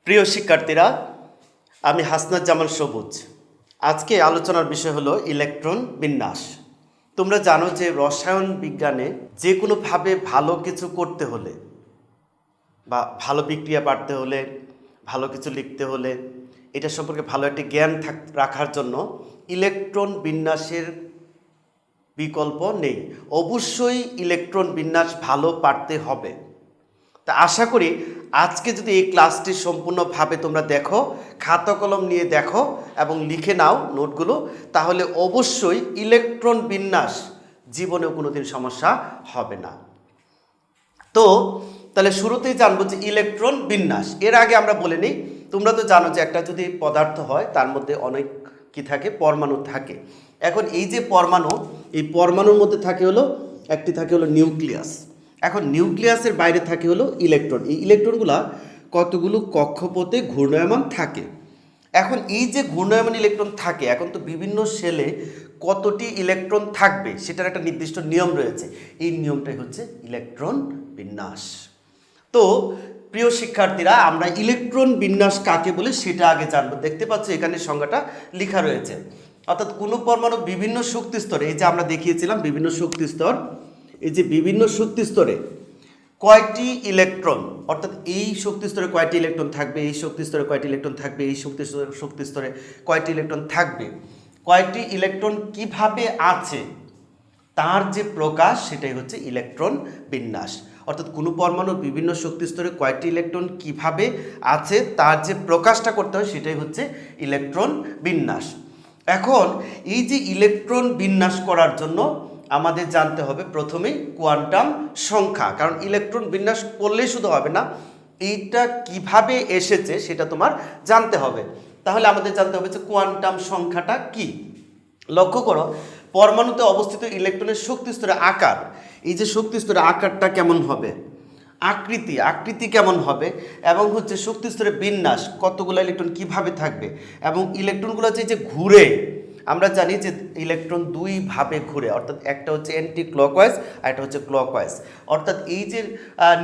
প্রিয় শিক্ষার্থীরা, আমি হাসনাত জামান সবুজ। আজকে আলোচনার বিষয় হলো ইলেকট্রন বিন্যাস। তোমরা জানো যে রসায়ন বিজ্ঞানে যে কোনোভাবে ভালো কিছু করতে হলে বা ভালো বিক্রিয়া বাড়তে হলে, ভালো কিছু লিখতে হলে, এটা সম্পর্কে ভালো একটি জ্ঞান রাখার জন্য ইলেকট্রন বিন্যাসের বিকল্প নেই। অবশ্যই ইলেকট্রন বিন্যাস ভালো পারতে হবে। তা আশা করি আজকে যদি এই ক্লাসটি সম্পূর্ণভাবে তোমরা দেখো, খাতা কলম নিয়ে দেখো এবং লিখে নাও নোটগুলো, তাহলে অবশ্যই ইলেকট্রন বিন্যাস জীবনেও কোনোদিন সমস্যা হবে না। তাহলে শুরুতেই জানবো যে ইলেকট্রন বিন্যাস। এর আগে আমরা বলে নিই, তোমরা তো জানো যে একটা যদি পদার্থ হয় তার মধ্যে অনেক কি থাকে, পরমাণু থাকে। এখন এই যে পরমাণু, এই পরমাণুর মধ্যে থাকে হলো একটি থাকে হলো নিউক্লিয়াস। এখন নিউক্লিয়াসের বাইরে থাকে হলো ইলেকট্রন। এই ইলেকট্রনগুলা কতগুলো কক্ষপথে ঘূর্ণায়মান থাকে। এখন এই যে ঘূর্ণায়মান ইলেকট্রন থাকে, এখন তো বিভিন্ন সেলে কতটি ইলেকট্রন থাকবে সেটার একটা নির্দিষ্ট নিয়ম রয়েছে। এই নিয়মটাই হচ্ছে ইলেকট্রন বিন্যাস। তো প্রিয় শিক্ষার্থীরা, আমরা ইলেকট্রন বিন্যাস কাকে বলে সেটা আগে জানবো। দেখতে পাচ্ছ এখানে সংজ্ঞাটা লেখা রয়েছে। অর্থাৎ কোনো পরমাণু বিভিন্ন শক্তি স্তরে, এই যে আমরা দেখিয়েছিলাম বিভিন্ন শক্তি স্তর, এই যে বিভিন্ন শক্তি স্তরে কয়টি ইলেকট্রন, অর্থাৎ এই শক্তি স্তরে কয়টি ইলেকট্রন থাকবে, এই শক্তি স্তরে কয়টি ইলেকট্রন থাকবে, এই শক্তি স্তরে কয়টি ইলেকট্রন থাকবে, কয়টি ইলেকট্রন কিভাবে আছে তার যে প্রকাশ সেটাই হচ্ছে ইলেকট্রন বিন্যাস। অর্থাৎ কোনো পরমাণুর বিভিন্ন শক্তি স্তরে কয়টি ইলেকট্রন কিভাবে আছে তার যে প্রকাশটা করতে হয় সেটাই হচ্ছে ইলেকট্রন বিন্যাস। এখন এই যে ইলেকট্রন বিন্যাস করার জন্য আমাদের জানতে হবে প্রথমেই কোয়ান্টাম সংখ্যা, কারণ ইলেকট্রন বিন্যাস করলেই শুধু হবে না, এইটা কিভাবে এসেছে সেটা তোমার জানতে হবে। তাহলে আমাদের জানতে হবে যে কোয়ান্টাম সংখ্যাটা কি। লক্ষ্য করো, পরমাণুতে অবস্থিত ইলেকট্রনের শক্তি স্তরের আকার, এই যে শক্তি স্তরের আকারটা কেমন হবে, আকৃতি কেমন হবে, এবং হচ্ছে শক্তি স্তরের বিন্যাস, কতগুলো ইলেকট্রন কিভাবে থাকবে, এবং ইলেকট্রনগুলো যে ঘুরে, আমরা জানি যে ইলেকট্রন দুইভাবে ঘুরে, অর্থাৎ একটা হচ্ছে অ্যান্টি ক্লকওয়াইজ আর একটা হচ্ছে ক্লকওয়াইজ। অর্থাৎ এই যে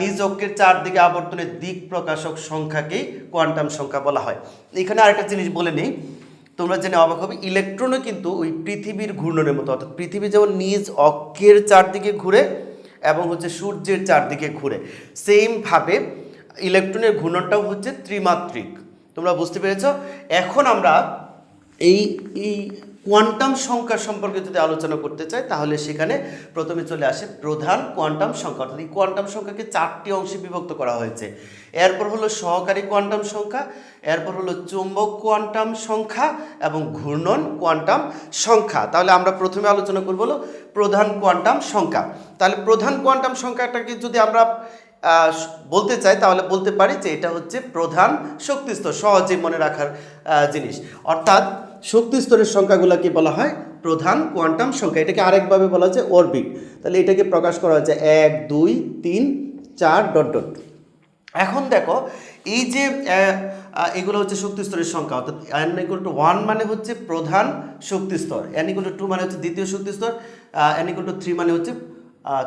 নিজ অক্ষের চারদিকে আবর্তনের দিক প্রকাশক সংখ্যাকেই কোয়ান্টাম সংখ্যা বলা হয়। এখানে আরেকটা জিনিস বলে নিই, তোমরা জেনে অবাক হবে, ইলেকট্রনও কিন্তু ওই পৃথিবীর ঘূর্ণনের মতো, অর্থাৎ পৃথিবী যেমন নিজ অক্ষের চারদিকে ঘুরে এবং হচ্ছে সূর্যের চারদিকে ঘুরে, সেমভাবে ইলেকট্রনের ঘূর্ণনটাও হচ্ছে ত্রিমাত্রিক। তোমরা বুঝতে পেরেছ? এখন আমরা এই এই কোয়ান্টাম সংখ্যা সম্পর্কে যদি আলোচনা করতে চাই, তাহলে সেখানে প্রথমে চলে আসে প্রধান কোয়ান্টাম সংখ্যা। অর্থাৎ এই কোয়ান্টাম সংখ্যাকে চারটি অংশে বিভক্ত করা হয়েছে। এরপর হলো সহকারী কোয়ান্টাম সংখ্যা, এরপর হলো চৌম্বক কোয়ান্টাম সংখ্যা এবং ঘূর্ণন কোয়ান্টাম সংখ্যা। তাহলে আমরা প্রথমে আলোচনা করব হলো প্রধান কোয়ান্টাম সংখ্যা। তাহলে প্রধান কোয়ান্টাম সংখ্যাটাকে যদি আমরা বলতে চাই, তাহলে বলতে পারি যে এটা হচ্ছে প্রধান শক্তিস্তর, সহজে মনে রাখার জিনিস। অর্থাৎ শক্তি স্তরের সংখ্যাগুলোকে বলা হয় প্রধান কোয়ান্টাম সংখ্যা। এটাকে আরেকভাবে বলা যায় অরবিট। তাহলে এটাকে প্রকাশ করা হচ্ছে 1 2 3 4 ... এখন দেখো, এই যে এগুলো হচ্ছে শক্তি স্তরের সংখ্যা। অর্থাৎ n=1 মানে হচ্ছে প্রধান শক্তি স্তর, n=2 মানে হচ্ছে দ্বিতীয় শক্তি স্তর, n=3 মানে হচ্ছে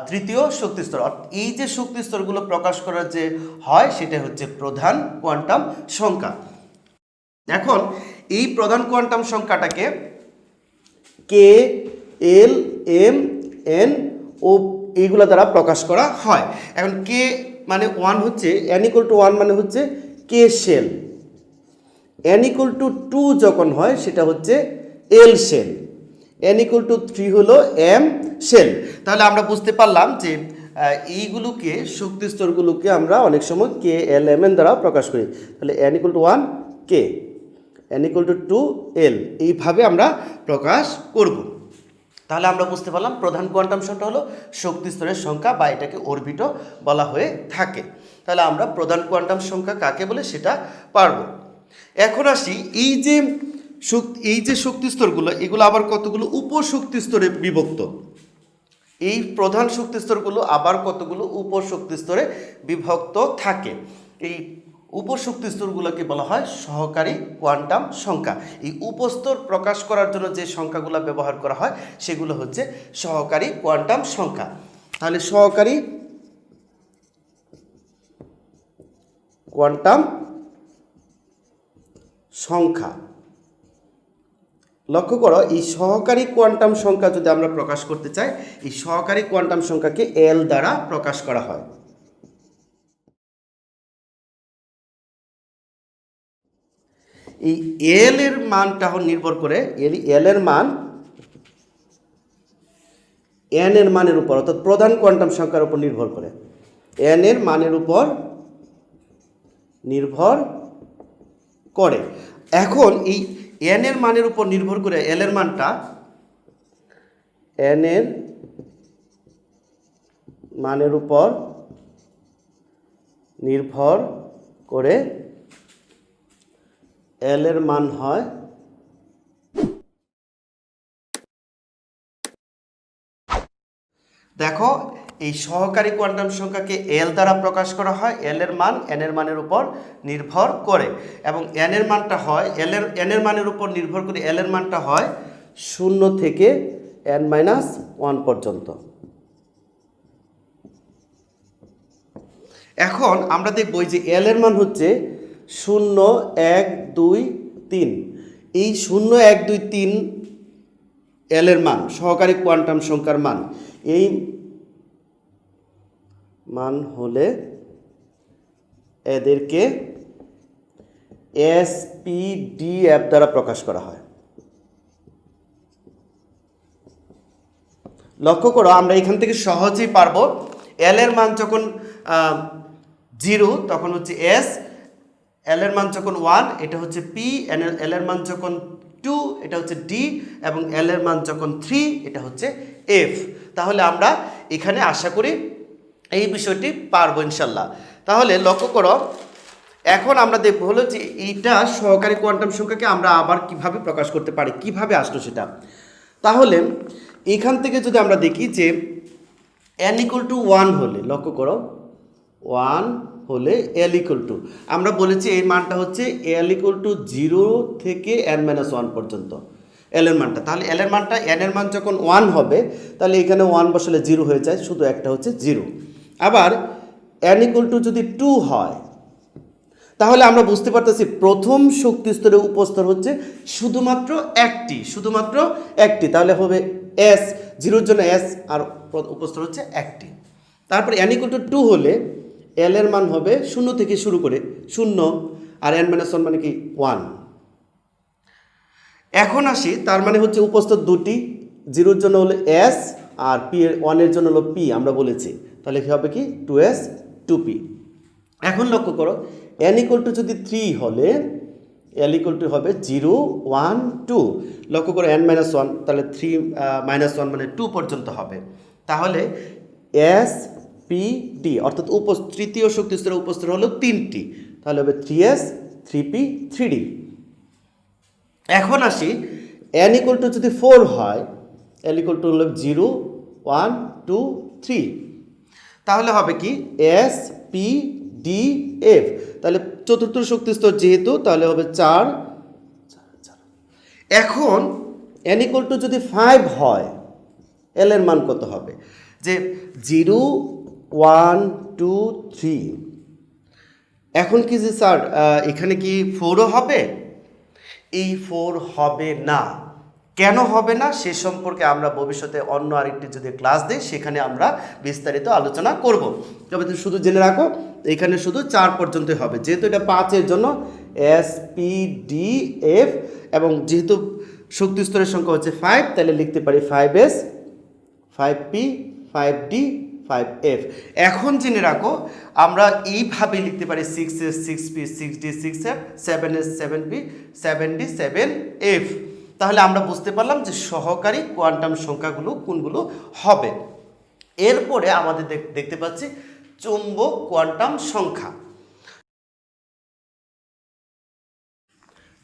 তৃতীয় শক্তি স্তর। এই যে শক্তি স্তরগুলো প্রকাশ করার যে হয় সেটা হচ্ছে প্রধান কোয়ান্টাম সংখ্যা। এখন এই প্রধান কোয়ান্টাম সংখ্যাটাকে কে, এল, এম, এন ও এইগুলো দ্বারা প্রকাশ করা হয়। এখন কে মানে 1 হচ্ছে, n=1 মানে হচ্ছে কে শেল, n=2 যখন হয় সেটা হচ্ছে এল শেল, n=3 হলো এম শেল। তাহলে আমরা বুঝতে পারলাম যে এইগুলোকে শক্তি স্তরগুলোকে আমরা অনেক সময় কে, এল, এম, এন দ্বারা প্রকাশ করি। তাহলে n=1 কে, n=2 এল, এইভাবে আমরা প্রকাশ করব। তাহলে আমরা বুঝতে পারলাম প্রধান কোয়ান্টাম সংখ্যা হলো শক্তি স্তরের সংখ্যা, বা এটাকে অরবিটও বলা হয়ে থাকে। তাহলে আমরা প্রধান কোয়ান্টাম সংখ্যা কাকে বলে সেটা পারব। এখন আসি, এই যে শক্তি স্তরগুলো, এগুলো আবার কতগুলো উপশক্তি স্তরে বিভক্ত। এই প্রধান শক্তি স্তরগুলো আবার কতগুলো উপশক্তি স্তরে বিভক্ত থাকে। এই উপশক্তি স্তরগুলোকে বলা হয় সহকারী কোয়ান্টাম সংখ্যা। এই উপস্তর প্রকাশ করার জন্য যে সংখ্যাগুলো ব্যবহার করা হয় সেগুলো হচ্ছে সহকারী কোয়ান্টাম সংখ্যা। তাহলে সহকারী কোয়ান্টাম সংখ্যা। লক্ষ্য করো, এই সহকারী কোয়ান্টাম সংখ্যা যদি আমরা প্রকাশ করতে চাই, এই সহকারী কোয়ান্টাম সংখ্যাকে এল দ্বারা প্রকাশ করা হয়। এই এল এর মানটা নির্ভর করে, এল এর মান এন এর মানের উপর, অর্থাৎ প্রধান কোয়ান্টাম সংখ্যার উপর নির্ভর করে, এন এর মানের উপর নির্ভর করে। এখন এই এন এর মানের উপর নির্ভর করে এল এর মানটা, এন এর মানের উপর নির্ভর করে এল এর মান হয় দেখো, এই সহকারী কোয়ান্টাম সংখ্যাকে এল দ্বারা প্রকাশ করা হয়, এল এর মান এন এর মানের উপর নির্ভর করে, এবং এন এর মানটা হয় এন এর মানের উপর নির্ভর করে এল এর মানটা হয় 0 থেকে n-1 পর্যন্ত। এখন আমরা দেখব যে এল এর মান হচ্ছে 0, 1, 2, 3। এই 0, 1, 2, 3 এল এর মান, সহকারী কোয়ান্টাম সংখ্যার মান। এই মান হলে এদেরকে SPDF দ্বারা প্রকাশ করা হয়। লক্ষ্য করো, আমরা এখান থেকে সহজেই পারবো, এল এর মান যখন 0 তখন হচ্ছে S, এল এর মান যখন 1 এটা হচ্ছে P, এল এর মান যখন 2 এটা হচ্ছে D, এবং এল এর মান যখন 3 এটা হচ্ছে F। তাহলে আমরা এখানে আশা করি এই বিষয়টি পারবো ইনশাল্লাহ। তাহলে লক্ষ্য করো, এখন আমরা দেখব হলো যে এইটা সহকারী কোয়ান্টাম সংখ্যাকে আমরা আবার কিভাবে প্রকাশ করতে পারি, কিভাবে আসলো সেটা। তাহলে এখান থেকে যদি আমরা দেখি যে n=1 হলে, লক্ষ্য করো 1 হলে l=, আমরা বলেছি এই মানটা হচ্ছে l=0 থেকে n-1 পর্যন্ত এল এর মানটা। তাহলে এল এর মানটা, এন এর মান যখন 1 হবে তাহলে এখানে 1 বসালে 0 হয়ে যায়, শুধু একটা হচ্ছে 0। আবার n= যদি 2 হয় তাহলে আমরা বুঝতে পারতেছি প্রথম শক্তি স্তরে উপস্তর হচ্ছে শুধুমাত্র একটি, তাহলে হবে S, 0-র জন্য S, আর উপস্তর হচ্ছে একটি। তারপর n=2 হলে এল এর মান হবে 0 থেকে শুরু করে 0, আর n-1 মানে কি 1। এখন আসি, তার মানে হচ্ছে উপস্তর দুটি, 0-র জন্য হলো S, আর P এর 1 এর জন্য হলো P আমরা বলেছি, তাহলে কি হবে কি 2S 2P। এখন লক্ষ্য করো, n= যদি 3 হলে l= হবে 0, 1, 2। লক্ষ্য করো n-1, তাহলে 3-1 মানে 2 পর্যন্ত হবে। তাহলে SPD অর্থাৎ তৃতীয় শক্তি স্তরের উপস্তর হলো 3টি, তাহলে হবে 3S 3P 3D। এখন আসি, n= যদি 4 হয়, l= হলো 0, 1, 2, 3, তাহলে হবে কি SPDF। তাহলে চতুর্থ শক্তি স্তর যেহেতু, তাহলে হবে 4। এখন n= যদি 5 হয়, এল এর মান কত হবে? যে 0, 1, 2, 3। এখন কি যে স্যার এখানে কি 4ও হবে? এই 4 হবে না। কেন হবে না সে সম্পর্কে আমরা ভবিষ্যতে অন্য আরেকটি যদি ক্লাস দিই সেখানে আমরা বিস্তারিত আলোচনা করব। তবে তুমি শুধু জেনে রাখো, এখানে শুধু 4 পর্যন্তই হবে, যেহেতু এটা 5 এর জন্য SPDF, এবং যেহেতু শক্তি স্তরের সংখ্যা হচ্ছে 5, তাহলে লিখতে পারি 5S 5P 5D 5F। এখন জেনে রাখো, আমরা এইভাবে লিখতে পারি 6S 6P 6D 6F, 7S 7P 7D 7F। তাহলে আমরা বুঝতে পারলাম যে সহকারী কোয়ান্টাম সংখ্যাগুলো কোনগুলো হবে। এরপরে আমাদের দেখতে পাচ্ছি চুম্বক কোয়ান্টাম সংখ্যা।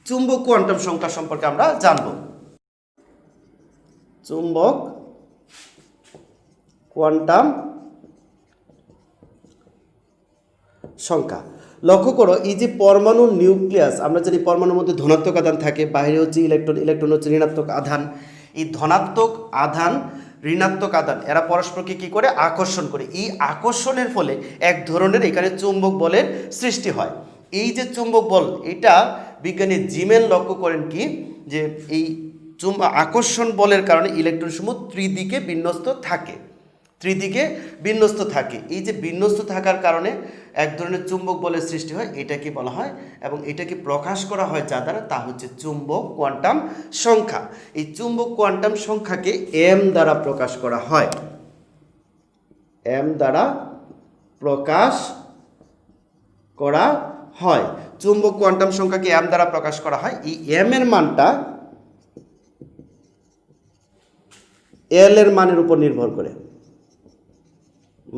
চুম্বক কোয়ান্টাম সংখ্যা সম্পর্কে আমরা জানব। চুম্বক কোয়ান্টাম সংখ্যা, লক্ষ্য করো, এই যে পরমাণুর নিউক্লিয়াস, আমরা জানি পরমাণুর মধ্যে ধনাত্মক আধান থাকে, বাইরে হচ্ছে ইলেকট্রন হচ্ছে ঋণাত্মক আধান। এই ধনাত্মক আধান, ঋণাত্মক আধান এরা পরস্পরকে কী করে? আকর্ষণ করে। এই আকর্ষণের ফলে এক ধরনের এখানে চুম্বক বলের সৃষ্টি হয়। এই যে চুম্বক বল, এটা বিজ্ঞানী জিমেল লক্ষ্য করেন কি যে এই আকর্ষণ বলের কারণে ইলেকট্রনসমূহ ত্রিদিকে বিন্যস্ত থাকে, ত্রিদিকে বিন্যস্ত থাকে। এই যে বিন্যস্ত থাকার কারণে এক ধরনের চুম্বক বলের সৃষ্টি হয়, এটাকে বলা হয় এবং এটাকে প্রকাশ করা হয় যা দ্বারা, তা হচ্ছে চুম্বক কোয়ান্টাম সংখ্যা। এই চুম্বক কোয়ান্টাম সংখ্যাকে এম দ্বারা প্রকাশ করা হয়, এম দ্বারা প্রকাশ করা হয়। চুম্বক কোয়ান্টাম সংখ্যাকে এম দ্বারা প্রকাশ করা হয়। এই এম এর মানটা এল এর মানের উপর নির্ভর করে,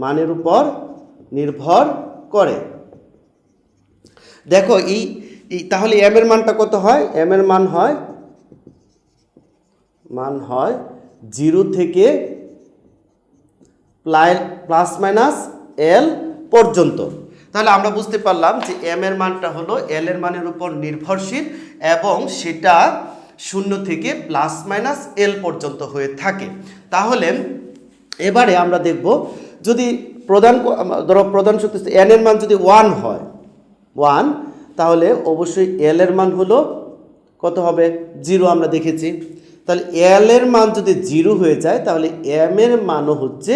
মানের উপর নির্ভর করে। দেখো এই তাহলে এম এর মানটা কত হয়? এম এর মান হয় 0 থেকে প্লাস মাইনাস এল পর্যন্ত। তাহলে আমরা বুঝতে পারলাম যে এম এর মানটা হলো এল এর মানের উপর নির্ভরশীল এবং সেটা 0 থেকে প্লাস মাইনাস এল পর্যন্ত হয়ে থাকে। তাহলে এবারে আমরা দেখব যদি প্রধান শক্তি এন এর মান যদি 1 হয়, 1, তাহলে অবশ্যই এল এর মান হলো কত হবে? 0। আমরা দেখেছি। তাহলে এল এর মান যদি 0 হয়ে যায় তাহলে এম এর মানও হচ্ছে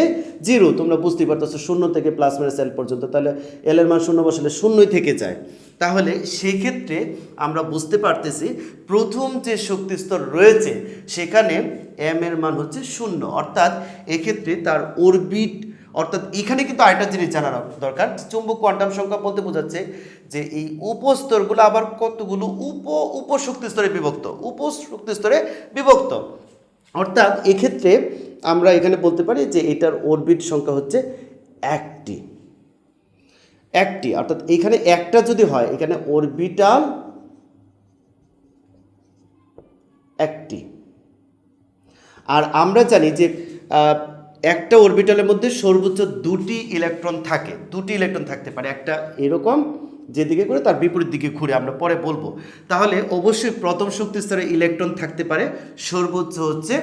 0। তোমরা বুঝতেই পারতেছো 0 থেকে প্লাস মাইনাস এল পর্যন্ত, তাহলে এল এর মান 0 বসালে 0ই থেকে যায়। তাহলে সেক্ষেত্রে আমরা বুঝতে পারতেছি প্রথম যে শক্তি স্তর রয়েছে সেখানে এম এর মান হচ্ছে 0, অর্থাৎ এক্ষেত্রে তার অরবিট, অর্থাৎ এখানে কিন্তু আরেকটা জিনিস জানা দরকার। চুম্বক কোয়ান্টাম সংখ্যা বলতে বোঝাচ্ছে যে এই উপস্তরগুলো আবার কতগুলো উপশক্তি স্তরে বিভক্ত, উপশক্তি স্তরে বিভক্ত। অর্থাৎ এক্ষেত্রে আমরা এখানে বলতে পারি যে এটার অরবিট সংখ্যা হচ্ছে একটি, অর্থাৎ এখানে একটা যদি হয়, এখানে অরবিটাল একটি। আর আমরা জানি যে একটা অরবিটালের মধ্যে সর্বোচ্চ 2টি ইলেকট্রন থাকে, 2টি ইলেকট্রন থাকতে পারে, একটা এরকম যেদিকে করে তার বিপরীত দিকে ঘুরে, আমরা পরে বলবো। তাহলে অবশ্যই প্রথম শক্তি স্তরে ইলেকট্রন থাকতে পারে সর্বোচ্চ হচ্ছে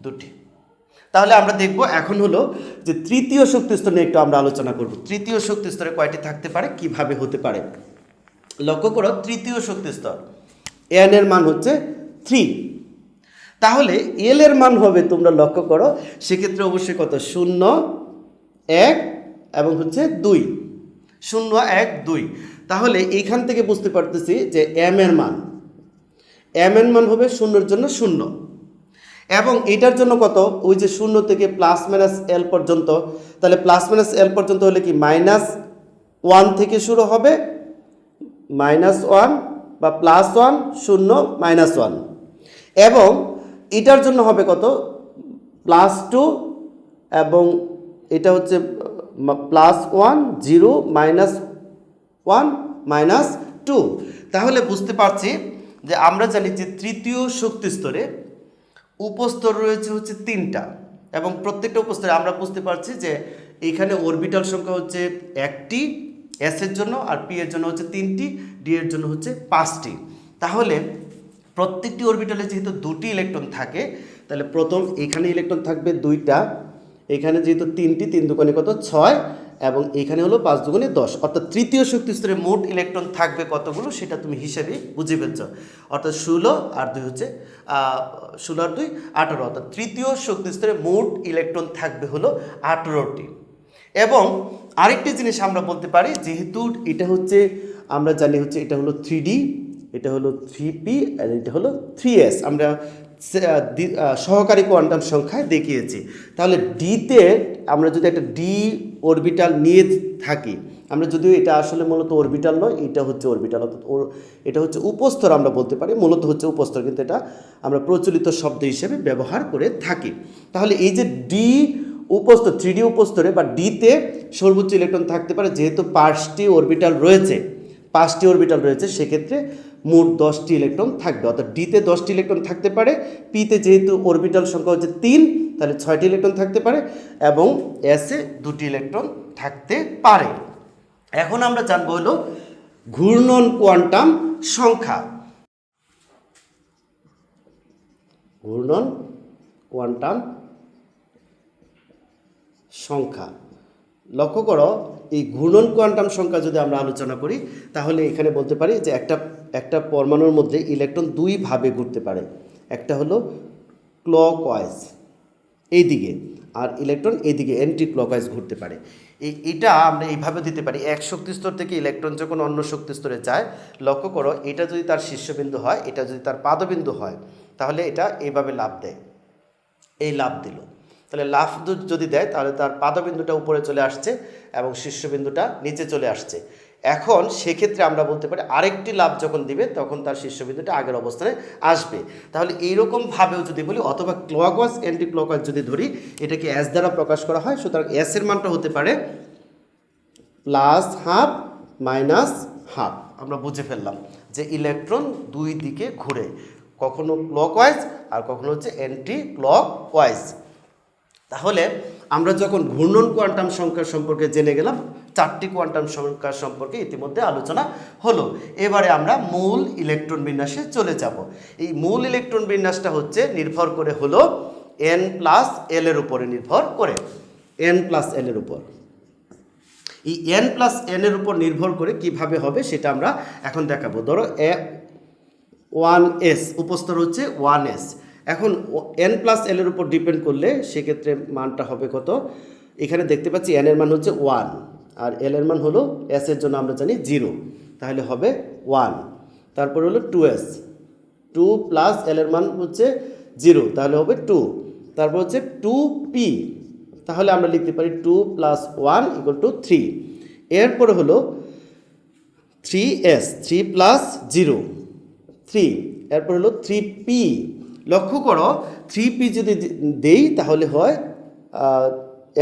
2টি। তাহলে আমরা দেখব এখন হলো যে তৃতীয় শক্তি স্তর নিয়ে একটু আমরা আলোচনা করব। তৃতীয় শক্তি স্তরে কয়টি থাকতে পারে, কিভাবে হতে পারে। লক্ষ্য করো, তৃতীয় শক্তি স্তর এন এর মান হচ্ছে 3। তাহলে এল এর মান হবে, তোমরা লক্ষ্য করো, সেক্ষেত্রে অবশ্যই কত? 0, 1 এবং হচ্ছে 2, 0, 1, 2। তাহলে এইখান থেকে বুঝতে পারতেছি যে এম এর মান হবে 0-এর জন্য 0 এবং এটার জন্য কত? ওই যে 0 থেকে প্লাস মাইনাস এল পর্যন্ত। তাহলে প্লাস মাইনাস এল পর্যন্ত হলে কি -1 থেকে শুরু হবে, -1 বা +1, 0, -1 এবং এটার জন্য হবে কত? +2 এবং এটা হচ্ছে +1, 0, -1, -2। তাহলে বুঝতে পারছি যে আমরা জানি যে তৃতীয় শক্তি স্তরে উপস্তর রয়েছে হচ্ছে 3টা এবং প্রত্যেকটা উপস্তরে আমরা বুঝতে পারছি যে এখানে অরবিটাল সংখ্যা হচ্ছে 1টি এস এর জন্য, আর পি এর জন্য হচ্ছে 3টি, ডি এর জন্য হচ্ছে 5টি। তাহলে প্রত্যেকটি অরবিটালে যেহেতু 2টি ইলেকট্রন থাকে, তাহলে প্রথম এখানে ইলেকট্রন থাকবে 2টা, এখানে যেহেতু 3টি, 3 দুগুণে কত? 6 এবং এখানে হলো 5 দুগুণে 10। অর্থাৎ তৃতীয় শক্তি স্তরে মোট ইলেকট্রন থাকবে কতগুলো সেটা তুমি হিসাবে বুঝে ফেলছ। অর্থাৎ 16 আর 2 হচ্ছে 16 আর 2 18। অর্থাৎ তৃতীয় শক্তি স্তরে মোট ইলেকট্রন থাকবে হলো 18টি। এবং আরেকটি জিনিস আমরা বলতে পারি, যেহেতু এটা হচ্ছে আমরা জানি হচ্ছে এটা হলো 3D, এটা হলো 3P আর এটা হলো 3S, আমরা সহকারী কোয়ান্টাম সংখ্যায় দেখিয়েছি। তাহলে ডিতে আমরা যদি একটা ডি অরবিটাল নিয়ে থাকি, আমরা যদিও এটা আসলে মূলত অরবিটাল নয়, এটা হচ্ছে অরবিটাল, অর্থাৎ এটা হচ্ছে উপস্তর আমরা বলতে পারি, মূলত হচ্ছে উপস্তর, কিন্তু এটা আমরা প্রচলিত শব্দ হিসেবে ব্যবহার করে থাকি। তাহলে এই যে ডি উপস্তর, 3D উপস্তরে বা ডিতে সর্বোচ্চ ইলেকট্রন থাকতে পারে, যেহেতু 5টি অরবিটাল রয়েছে, সেক্ষেত্রে মোট 10টি ইলেকট্রন থাকবে। অর্থাৎ ডিতে 10টি ইলেকট্রন থাকতে পারে, পিতে যেহেতু অরবিটাল সংখ্যা হচ্ছে 3, তাহলে 6টি ইলেকট্রন থাকতে পারে এবং এসে 2টি ইলেকট্রন থাকতে পারে। এখন আমরা জানবো হলো ঘূর্ণন কোয়ান্টাম সংখ্যা। ঘূর্ণন কোয়ান্টাম সংখ্যা লক্ষ্য করো, এই ঘূর্ণন কোয়ান্টাম সংখ্যা যদি আমরা আলোচনা করি তাহলে এখানে বলতে পারি যে একটা পরমাণুর মধ্যে ইলেকট্রন দুইভাবে ঘুরতে পারে। একটা হলো ক্লকওয়াইজ এইদিকে, আর ইলেকট্রন এইদিকে অ্যান্টি ক্লকওয়াইজ ঘুরতে পারে। এটা আমরা এইভাবে দিতে পারি, এক শক্তি স্তর থেকে ইলেকট্রন যখন অন্য শক্তি স্তরে যায়, লক্ষ্য করো এটা যদি তার শীর্ষবিন্দু হয়, এটা যদি তার পাদবিন্দু হয়, তাহলে এটা এইভাবে লাফ দেয়, এই লাফ দিল। তাহলে লাফ যদি দেয় তাহলে তার পাদবিন্দুটা উপরে চলে আসছে এবং শীর্ষবিন্দুটা নিচে চলে আসছে। এখন সেক্ষেত্রে আমরা বলতে পারি আরেকটি লাফ যখন দিবে তখন তার শীর্ষবিন্দুটা আগের অবস্থানে আসবে। তাহলে এইরকমভাবেও যদি বলি, অথবা ক্লকওয়াইজ অ্যান্টি ক্লকওয়াইজ যদি ধরি, এটাকে এস দ্বারা প্রকাশ করা হয়। সুতরাং এস এর মানটা হতে পারে প্লাস হাফ মাইনাস হাফ। আমরা বুঝে ফেললাম যে ইলেকট্রন দুই দিকে ঘুরে, কখনো ক্লকওয়াইজ আর কখনো হচ্ছে অ্যান্টি ক্লকওয়াইজ। তাহলে আমরা যখন ঘূর্ণন কোয়ান্টাম সংখ্যা সম্পর্কে জেনে গেলাম, চারটি কোয়ান্টাম সংখ্যা সম্পর্কে ইতিমধ্যে আলোচনা হলো। এবারে আমরা মূল ইলেকট্রন বিন্যাসে চলে যাব। এই মূল ইলেকট্রন বিন্যাসটা হচ্ছে নির্ভর করে হলো n প্লাস এল এর উপরে নির্ভর করে, n প্লাস এল এর উপর। এই n প্লাস n এর উপর নির্ভর করে কিভাবে হবে সেটা আমরা এখন দেখাবো। ধরো 1s উপস্তর হচ্ছে 1s। এখন n প্লাস এল এর উপর ডিপেন্ড করলে সেক্ষেত্রে মানটা হবে কত? এখানে দেখতে পাচ্ছি n এর মান হচ্ছে 1 আর l এর মান হলো s এর জন্য আমরা জানি 0, তাহলে হবে 1। তারপর হলো 2s, 2 প্লাস l এর মান হচ্ছে 0, তাহলে হবে 2। তারপর হচ্ছে 2p, তাহলে আমরা লিখতে পারি 2 প্লাস 1 ইকুয়াল টু 3। এরপরে হলো 3s, 3 প্লাস 0 3। এরপর হলো 3p। লক্ষ্য করো 3p যদি দেই তাহলে হয়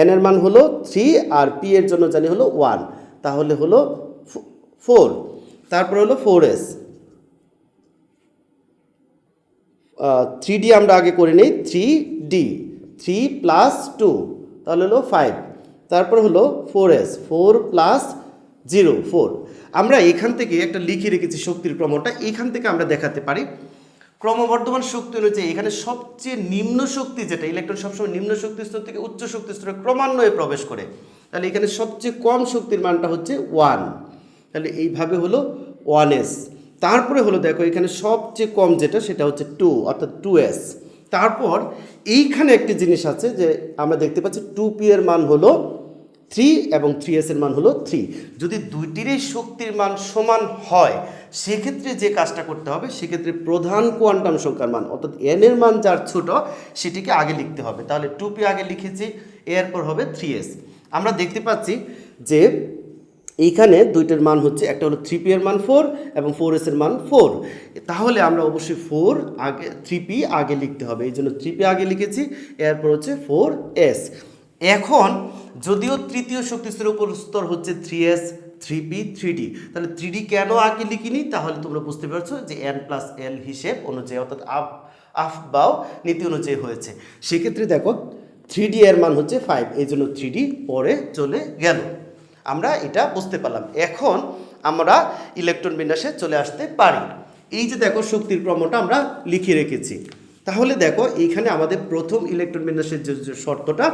n এর মান হলো 3 আর p এর জন্য জানি হলো 1, তাহলে হলো 4। তারপর হলো 4s, 3d আমরা আগে করে নেই, 3d, 3 প্লাস 2 তাহলে হলো 5। তারপর হলো 4s, 4 প্লাস 0 4। আমরা এখান থেকে একটা লিখে রেখেছি শক্তির ক্রমটা, এখান থেকে আমরা দেখাতে পারি ক্রমবর্ধমান শক্তি অনুযায়ী এখানে সবচেয়ে নিম্ন শক্তি যেটা, ইলেকট্রন সবসময় নিম্ন শক্তি স্তর থেকে উচ্চ শক্তি স্তরে ক্রমান্বয়ে প্রবেশ করে, তাহলে এখানে সবচেয়ে কম শক্তির মানটা হচ্ছে 1, তাহলে এইভাবে হলো 1s। তারপরে হলো দেখো এখানে সবচেয়ে কম যেটা সেটা হচ্ছে 2, অর্থাৎ 2s। তারপর এইখানে একটি জিনিস আছে যে আমরা দেখতে পাচ্ছি 2p এর মান হলো 3 এবং 3s এর মান হলো 3। যদি দুইটিরই শক্তির মান সমান হয় সেক্ষেত্রে যে কাজটা করতে হবে, সেক্ষেত্রে প্রধান কোয়ান্টাম সংখ্যার মান অর্থাৎ n এর মান যার ছোট সেটিকে আগে লিখতে হবে। তাহলে 2p আগে লিখেছি, এরপর হবে 3s। আমরা দেখতে পাচ্ছি যে এইখানে দুইটার মান হচ্ছে, একটা হলো 3p এর মান 4 এবং 4s এর মান 4, তাহলে আমরা অবশ্যই 4 আগে 3p আগে লিখতে হবে, এই জন্য 3p আগে লিখেছি, এরপর হচ্ছে 4s। এখন যদিও তৃতীয় শক্তি স্তরের উপর স্তর হচ্ছে 3s, 3p, 3d, তাহলে 3d কেন আগে লিখিনি? তাহলে তোমরা বুঝতে পারছো যে n প্লাস এল হিসেব অনুযায়ী অর্থাৎ আফবাও নীতি অনুযায়ী হয়েছে। সেক্ষেত্রে দেখো 3d এর মান হচ্ছে 5, এই জন্য 3d পরে চলে গেল। আমরা এটা বুঝতে পারলাম। এখন আমরা ইলেকট্রন বিন্যাসে চলে আসতে পারি। এই যে দেখো শক্তির ক্রমটা আমরা লিখে রেখেছি, তাহলে দেখো এইখানে আমাদের প্রথম ইলেকট্রন বিন্যাসের যে শর্তটা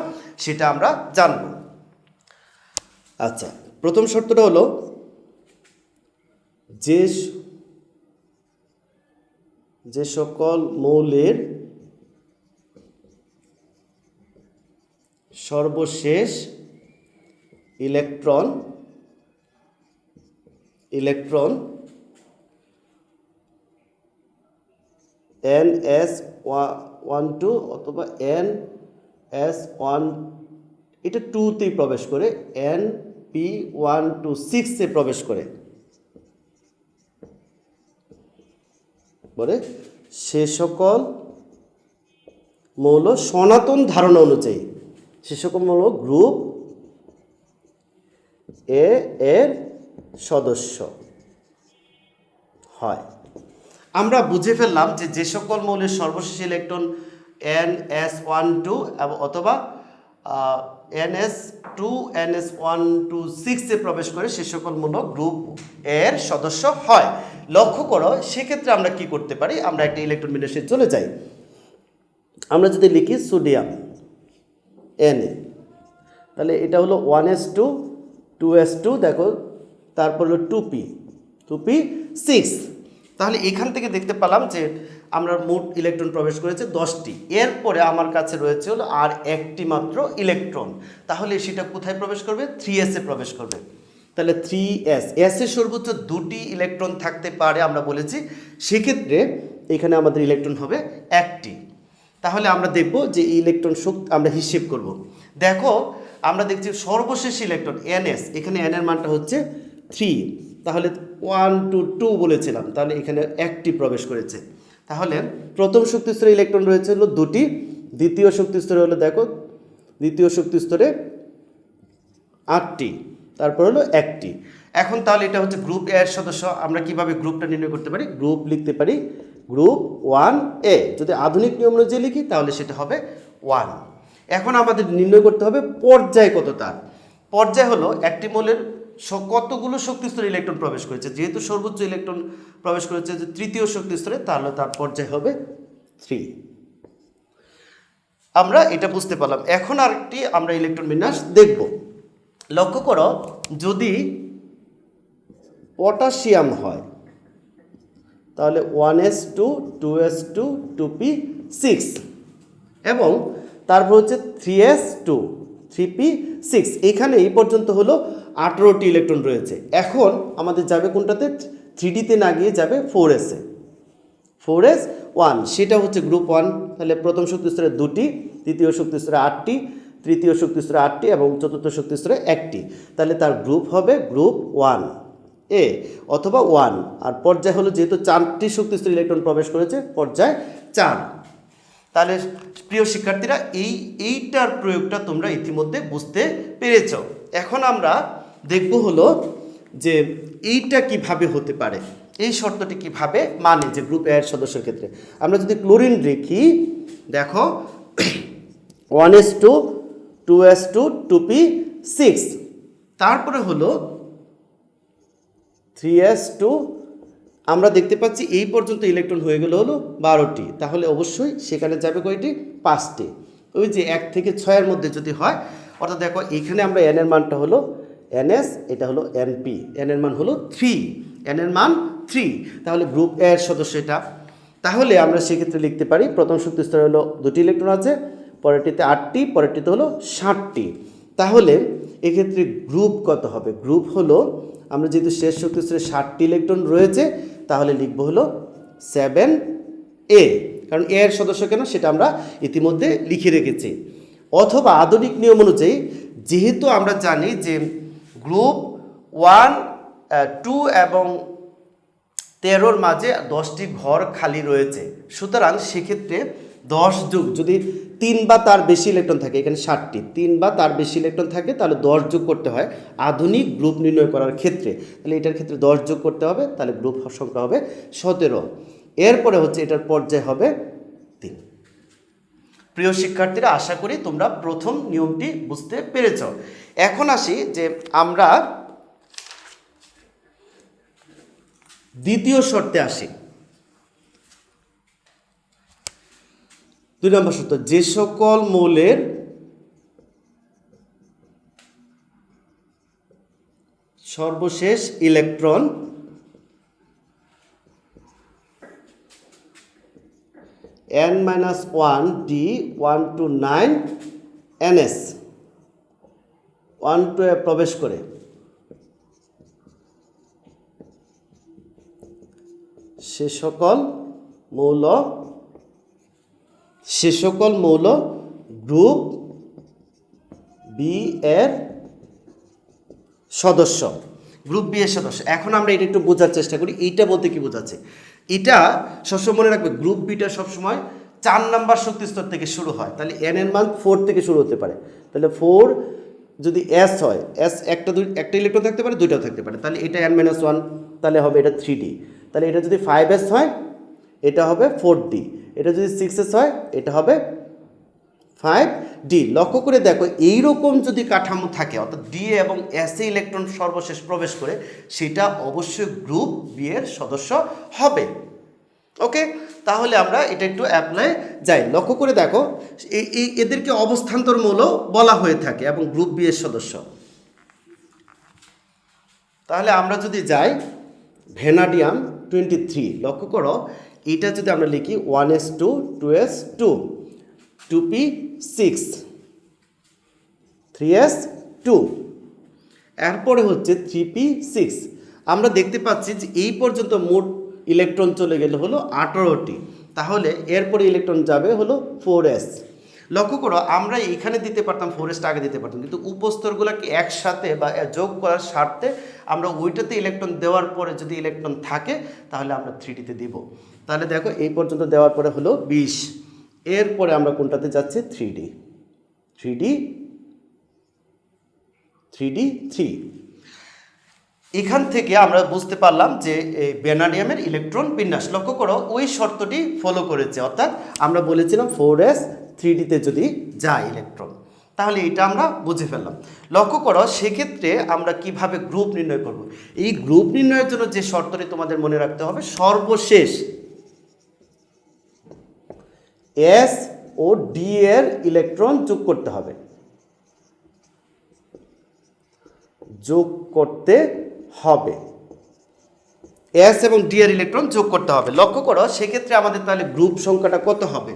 সেটা আমরা জানব। আচ্ছা, প্রথম শর্তটা হলো যে সকল মৌলের সর্বশেষ ইলেকট্রন ns12 অথবা ns1 এটা 2তে প্রবেশ করে, np126 এ প্রবেশ করে বলে সে সকল মৌল সনাতন ধারণা অনুযায়ী, সে সকল মৌল গ্রুপ এ এর সদস্য হয়। আমরা বুঝে ফেললাম যে যে সকল মৌলের সর্বশেষ ইলেকট্রন ns12 অথবা ns2 ns126 এ প্রবেশ করে সে সকল মৌল গ্রুপ এর সদস্য হয়। লক্ষ্য করো সেক্ষেত্রে আমরা কি করতে পারি, আমরা একটা ইলেকট্রন বিন্যাসে চলে যাই। আমরা যদি লিখি সোডিয়াম Na, তাহলে এটা হলো 1s2 2s2 দেখো, তারপর হলো 2p 6। তাহলে এখান থেকে দেখতে পেলাম যে আমরা মোট ইলেকট্রন প্রবেশ করেছে 10টি। এরপরে আমার কাছে রয়েছে হলো আর একটি মাত্র ইলেকট্রন, তাহলে সেটা কোথায় প্রবেশ করবে? 3s এ প্রবেশ করবে। তাহলে 3s, এস এ সর্বোচ্চ 2টি ইলেকট্রন থাকতে পারে আমরা বলেছি, সেক্ষেত্রে এখানে আমাদের ইলেকট্রন হবে একটি। তাহলে আমরা দেখব যে ইলেকট্রন শক্তি আমরা হিসেব করব। দেখো আমরা দেখছি সর্বশেষ ইলেকট্রন ns, এখানে n এর মানটা হচ্ছে 3, তাহলে 1 2 2 বলেছিলাম, তাহলে এখানে একটি প্রবেশ করেছে। তাহলে প্রথম শক্তি স্তরে ইলেকট্রন রয়েছে হলো 2টি, দ্বিতীয় শক্তি স্তরে হলো দেখো, দ্বিতীয় শক্তি স্তরে 8টি, তারপর হলো একটি। এখন তাহলে এটা হচ্ছে গ্রুপ এ এর সদস্য। আমরা কিভাবে গ্রুপটা নির্ণয় করতে পারি? গ্রুপ লিখতে পারি গ্রুপ 1A, যদি আধুনিক নিয়ম অনুযায়ী লিখি তাহলে সেটা হবে 1। এখন আমাদের নির্ণয় করতে হবে পর্যায় কত তার। পর্যায় হলো একটি মৌলের কতগুলো শক্তি স্তরে ইলেকট্রন প্রবেশ করেছে, যেহেতু সর্বোচ্চ ইলেকট্রন প্রবেশ করেছে যে তৃতীয় শক্তি স্তরে, তাহলে তার পর্যায় হবে 3। আমরা এটা বুঝতে পারলাম। এখন আরেকটি আমরা ইলেকট্রন বিন্যাস দেখব। লক্ষ্য করো, যদি পটাশিয়াম হয় তাহলে 1s2 2s2 2p6 এবং তারপর হচ্ছে 3s2 3p6। এখানে এই পর্যন্ত হলো 18টি ইলেকট্রন রয়েছে। এখন আমাদের যাবে কোনটাতে? 3D-তে না গিয়ে যাবে 4s-এ, 4s1, সেটা হচ্ছে গ্রুপ 1। তাহলে প্রথম শক্তি স্তরে 2টি, দ্বিতীয় শক্তি স্তরে 8টি, তৃতীয় শক্তি স্তরে 8টি এবং চতুর্থ শক্তি স্তরে 1টি। তাহলে তার গ্রুপ হবে গ্রুপ 1A অথবা 1। আর পর্যায় হলো, যেহেতু 4টি শক্তি স্তরে ইলেকট্রন প্রবেশ করেছে, পর্যায় 4। তাহলে প্রিয় শিক্ষার্থীরা, এইটার প্রয়োগটা তোমরা ইতিমধ্যে বুঝতে পেরেছ। এখন আমরা দেখব হলো যে এইটা কিভাবে হতে পারে, এই শর্তটি কিভাবে মানে, যে গ্রুপ এ এর সদস্যের ক্ষেত্রে। আমরা যদি ক্লোরিন লিখি, দেখো 1s2 2s2 2p6, তারপরে হলো 3s2। আমরা দেখতে পাচ্ছি এই পর্যন্ত ইলেকট্রন হয়ে গেল হলো 12টি, তাহলে অবশ্যই সেখানে যাবে কয়টি? 5টি। ওই যে 1 থেকে 6-এর মধ্যে যদি হয়, অর্থাৎ দেখো এখানে আমরা n এর মানটা হলো ns, এটা হলো np, n এর মান হলো 3, n এর মান 3, তাহলে গ্রুপ এ এর সদস্য এটা। তাহলে আমরা সেক্ষেত্রে লিখতে পারি প্রথম শক্তি স্তরে হলো 2টি ইলেকট্রন আছে, পরেরটিতে 8টি, পরেরটিতে হলো 60টি। তাহলে এক্ষেত্রে গ্রুপ কত হবে? গ্রুপ হলো, আমরা যেহেতু শেষ শক্তি স্তরে 60টি ইলেকট্রন রয়েছে, তাহলে লিখবো হলো 7A, কারণ এ এর সদস্য কেন সেটা আমরা ইতিমধ্যে লিখে রেখেছি। অথবা আধুনিক নিয়ম অনুযায়ী, যেহেতু আমরা জানি যে গ্রুপ 1 2 এবং 13-র মাঝে 10টি ঘর খালি রয়েছে, সুতরাং সেক্ষেত্রে 10 যোগ যদি 3 বা তার বেশি ইলেকট্রন থাকে, এখানে 60টি, 3 বা তার বেশি ইলেকট্রন থাকে, তাহলে 10 যোগ করতে হয় আধুনিক গ্রুপ নির্ণয় করার ক্ষেত্রে। তাহলে এটার ক্ষেত্রে 10 যোগ করতে হবে, তাহলে গ্রুপ সংখ্যা হবে 17। এরপরে হচ্ছে এটার পর্যায় হবে 3। প্রিয় শিক্ষার্থীরা, আশা করি তোমরা প্রথম নিয়মটি বুঝতে পেরেছ। এখন আসি যে আমরা দ্বিতীয় শর্তে আসি। 2 নম্বর শর্ত, যে সকল মৌলের সর্বশেষ electron n-1 d 1 to 9 ns 1 to প্রবেশ করে সে সকল মৌল গ্রুপ বি এর সদস্য, গ্রুপ বি এর সদস্য। এখন আমরা এটা একটু বোঝার চেষ্টা করি, এইটা বলতে কি বোঝাচ্ছে। এটা সবসময় মনে রাখবে, গ্রুপ বিটা সবসময় 4 নাম্বার শক্তি স্তর থেকে শুরু হয়, তাহলে n এর মান 4 থেকে শুরু হতে পারে। তাহলে 4 যদি s হয়, s একটা ইলেকট্রন থাকতে পারে, দুইটাও থাকতে পারে, তাহলে এটা n-1, তাহলে হবে এটা 3d। তাহলে এটা যদি 5s হয়, এটা হবে 4d। এটা যদি 6s হয়, এটা হবে 5d। লক্ষ্য করে দেখো, এইরকম যদি কাঠামো থাকে, অর্থাৎ ডি এবং এস এ ইলেকট্রন সর্বশেষ প্রবেশ করে, সেটা অবশ্যই গ্রুপ বি এর সদস্য হবে। ওকে, তাহলে আমরা এটা একটু অ্যাপ্লাই যাই। লক্ষ্য করে দেখো, এদেরকে অবস্থান্তরমূলক বলা হয়ে থাকে এবং গ্রুপ বি এর সদস্য। তাহলে আমরা যদি যাই ভ্যানাডিয়াম 23, লক্ষ্য করো এটা যদি আমরা লিখি 1s2 2s2 2p6 3s2, এরপরে হচ্ছে 3p6। আমরা দেখতে পাচ্ছি যে এই পর্যন্ত মোট ইলেকট্রন চলে গেলে হলো 18টি, তাহলে এরপরে ইলেকট্রন যাবে হলো 4s। লক্ষ্য করো আমরা এইখানে দিতে পারতাম 4sটা আগে দিতে পারতাম, কিন্তু উপস্তরগুলোকে একসাথে বা যোগ করার স্বার্থে আমরা ওইটাতে ইলেকট্রন দেওয়ার পরে যদি ইলেকট্রন থাকে তাহলে আমরা 3dতে দিব। তাহলে দেখো এই পর্যন্ত দেওয়ার পরে হলো 20, এরপরে আমরা কোনটাতে যাচ্ছি 3d 3 এখান থেকে আমরা বুঝতে পারলাম যে এই ভ্যানাডিয়ামের ইলেকট্রন বিন্যাস। লক্ষ্য করো ওই শর্তটি ফলো করেছে, অর্থাৎ আমরা বলেছিলাম 4s 3dতে যদি যায় ইলেকট্রন, তাহলে এটা আমরা বুঝে ফেললাম। লক্ষ্য করো সেক্ষেত্রে আমরা কিভাবে গ্রুপ নির্ণয় করব। এই গ্রুপ নির্ণয়ের জন্য যে শর্তটি তোমাদের মনে রাখতে হবে, সর্বশেষ s ও d এর ইলেকট্রন যোগ করতে হবে, s এবং d এর ইলেকট্রন যোগ করতে হবে। লক্ষ্য করো সেক্ষেত্রে আমাদের তাহলে গ্রুপ সংখ্যাটা কত হবে।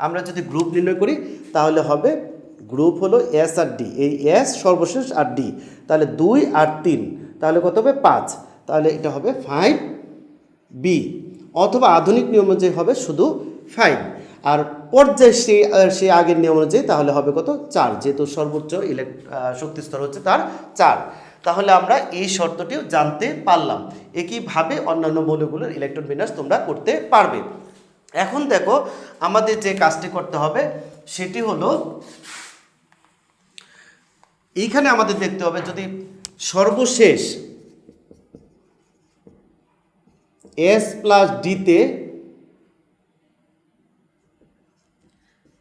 আমরা যদি গ্রুপ নির্ণয় করি তাহলে হবে গ্রুপ হলো s আর d, এই s সর্বশেষ আর d, তাহলে 2 আর 3, তাহলে কত হবে 5, তাহলে এটা হবে 5b, অথবা আধুনিক নিয়ম অনুযায়ী হবে শুধু 5, আর পর্যায় সে আগের নিয়ম অনুযায়ী তাহলে হবে কত 4, যেহেতু সর্বোচ্চ শক্তিস্তর হচ্ছে তার 4। তাহলে আমরা এই শর্তটিও জানতে পারলাম। একইভাবে অন্যান্য মৌলগুলোর ইলেকট্রন বিন্যাস তোমরা করতে পারবে। এখন দেখো আমাদের যে কাজটি করতে হবে সেটি হলো, এইখানে আমাদের দেখতে হবে যদি সর্বশেষ s প্লাস ডিতে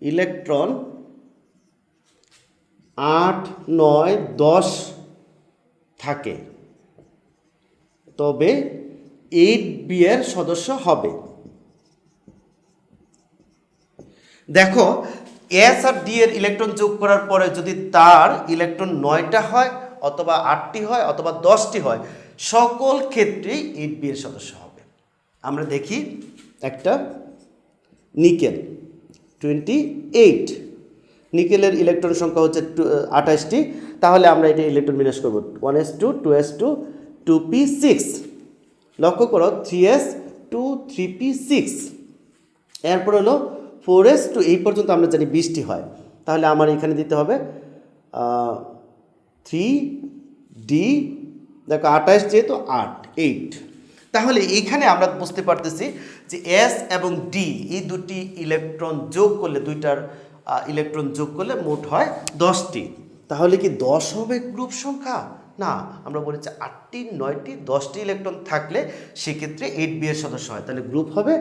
ইলেকট্রন 8 9 10 থাকে তবে 8b এর সদস্য হবে। দেখো s আর d এর ইলেকট্রন যোগ করার পরে যদি তার ইলেকট্রন 9টা হয় অথবা 8টি হয় অথবা 10টি হয়, সকল ক্ষেত্রেই 8b এর সদস্য হবে। আমরা দেখি একটা নিকেল 28, নিকেলের ইলেকট্রন সংখ্যা হচ্ছে 28টি, তাহলে আমরা এটা ইলেকট্রন বিন্যাস করব 1s2 2s2 2p6। লক্ষ্য করো 3s2 3p6, এরপর হলো 4s2, এই পর্যন্ত আমরা জানি 20টি হয়, তাহলে আমার এখানে দিতে হবে 3d, দেখো 28 যেহেতু 8, তাহলে এইখানে আমরা বুঝতে পারতেছি যে s এবং d এই দুটি ইলেকট্রন যোগ করলে, দুইটার ইলেকট্রন যোগ করলে মোট হয় 10টি। তাহলে কি 10 হবে গ্রুপ সংখ্যা? না, আমরা বলেছি 8টি 9টি 10টি ইলেকট্রন থাকলে সেক্ষেত্রে 8b এর সদস্য হয়, তাহলে গ্রুপ হবে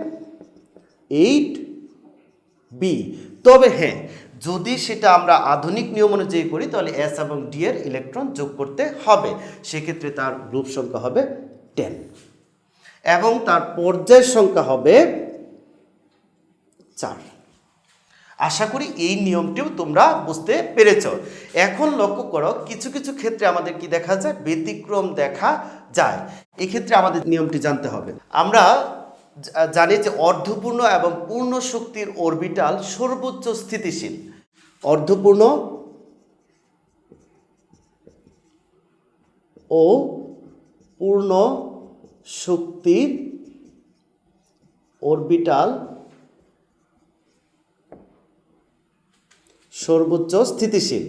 8b। তবে হ্যাঁ, যদি সেটা আমরা আধুনিক নিয়ম অনুযায়ী করি তাহলে s এবং d এর ইলেকট্রন যোগ করতে হবে, সেক্ষেত্রে তার গ্রুপ সংখ্যা হবে 10 এবং তার পর্যায় সংখ্যা হবে 4। আশা করি এই নিয়মটিও তোমরা বুঝতে পেরেছ। এখন লক্ষ্য করো কিছু কিছু ক্ষেত্রে আমাদের কি দেখা যায়, ব্যতিক্রম দেখা যায়। এই ক্ষেত্রে আমাদের নিয়মটি জানতে হবে। আমরা জানি যে অর্ধপূর্ণ এবং পূর্ণ শক্তির অরবিটাল সর্বোচ্চ স্থিতিশীল। অর্ধপূর্ণ ও পূর্ণ শক্তির অরবিটাল সর্বোচ্চ স্থিতিশীল।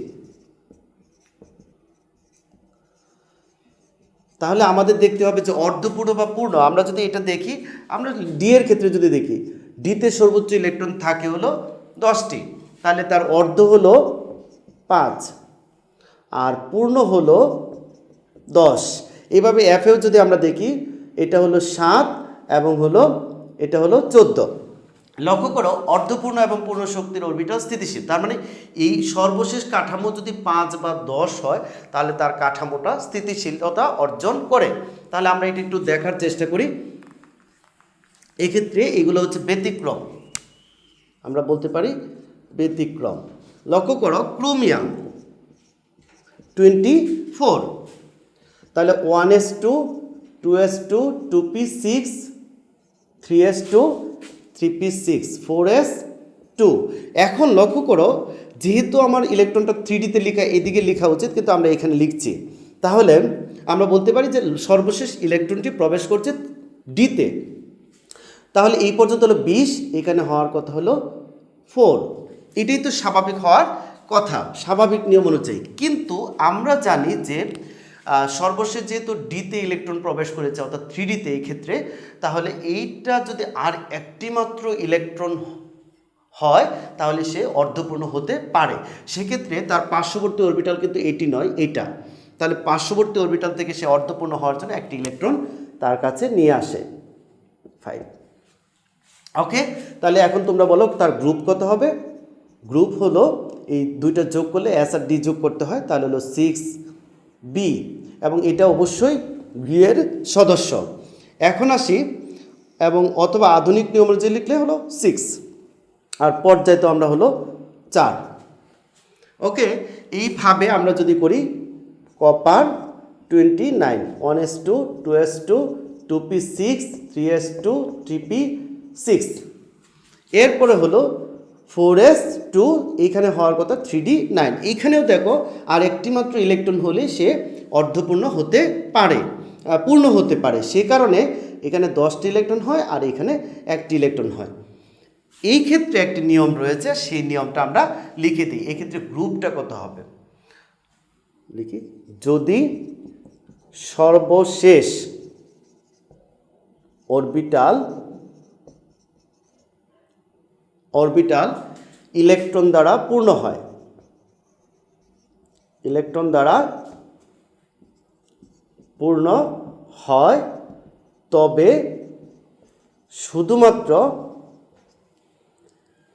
তাহলে আমাদের দেখতে হবে যে অর্ধপূর্ণ বা পূর্ণ। আমরা যদি এটা দেখি, আমরা ডি এর ক্ষেত্রে যদি দেখি, ডিতে সর্বোচ্চ ইলেকট্রন থাকে হলো 10টি, তাহলে তার অর্ধ হলো 5 আর পূর্ণ হলো 10। এভাবে এফেও যদি আমরা দেখি, এটা হলো 7 এবং এটা হলো 14। লক্ষ্য করো অর্ধপূর্ণ এবং পূর্ণ শক্তির অরবিটাল স্থিতিশীল, তার মানে এই সর্বশেষ কাঠামো যদি 5 বা 10 হয় তাহলে তার কাঠামোটা স্থিতিশীলতা অর্জন করে। তাহলে আমরা এটা একটু দেখার চেষ্টা করি। এক্ষেত্রে এগুলো হচ্ছে ব্যতিক্রম, আমরা বলতে পারি ব্যতিক্রম। লক্ষ্য করো ক্রোমিয়াম 24, তাহলে 1s2 2s2 2p6 3s2 3p6 4s2। এখন লক্ষ্য করো যেহেতু আমার ইলেকট্রনটা 3D-তে লেখা এদিকে লেখা উচিত, কিন্তু আমরা এখানে লিখছি, তাহলে আমরা বলতে পারি যে সর্বশেষ ইলেকট্রনটি প্রবেশ করছে ডিতে। তাহলে এই পর্যন্ত হলো 20, এখানে হওয়ার কথা হলো 4। এটাই তো স্বাভাবিক হওয়ার কথা, স্বাভাবিক নিয়ম অনুযায়ী। কিন্তু আমরা জানি যে সর্বশেষ যেহেতু ডিতে ইলেকট্রন প্রবেশ করেছে অর্থাৎ 3D-তে এই ক্ষেত্রে, তাহলে এইটা যদি আর একটি মাত্র ইলেকট্রন হয় তাহলে সে অর্ধপূর্ণ হতে পারে। সেক্ষেত্রে তার পার্শ্ববর্তী অরবিটাল কিন্তু এটি নয়, এটা। তাহলে পার্শ্ববর্তী অরবিটাল থেকে সে অর্ধপূর্ণ হওয়ার জন্য একটি ইলেকট্রন তার কাছে নিয়ে আসে 5। ওকে, তাহলে এখন তোমরা বলো তার গ্রুপ কত হবে? গ্রুপ হলো এই দুইটা যোগ করলে এস আর ডি যোগ করতে হয়, তাহলে হলো 6b, এবং এটা অবশ্যই বি এর সদস্য। এখন আসি, এবং অথবা আধুনিক নিয়ম অনুযায়ী লিখলে হলো 6, আর পর্যায় তো আমরা হলো 4। ওকে, এইভাবে আমরা যদি করি copper 29 1s2 2s2 2p6 3s2 3p6, এরপরে হলো 4s2, এইখানে হওয়ার কথা 3d9। এইখানেও দেখো আর একটি মাত্র ইলেকট্রন হলে সে অর্ধপূর্ণ হতে পারে, পূর্ণ হতে পারে। সে কারণে এখানে 10টি ইলেকট্রন হয় আর এখানে একটি ইলেকট্রন হয়। এই ক্ষেত্রে একটি নিয়ম রয়েছে, সেই নিয়মটা আমরা লিখে দিই। এক্ষেত্রে গ্রুপটা কত হবে লিখি, যদি সর্বশেষ অরবিটাল ইলেকট্রন দ্বারা পূর্ণ হয়, ইলেকট্রন দ্বারা পূর্ণ হয়, তবে শুধুমাত্র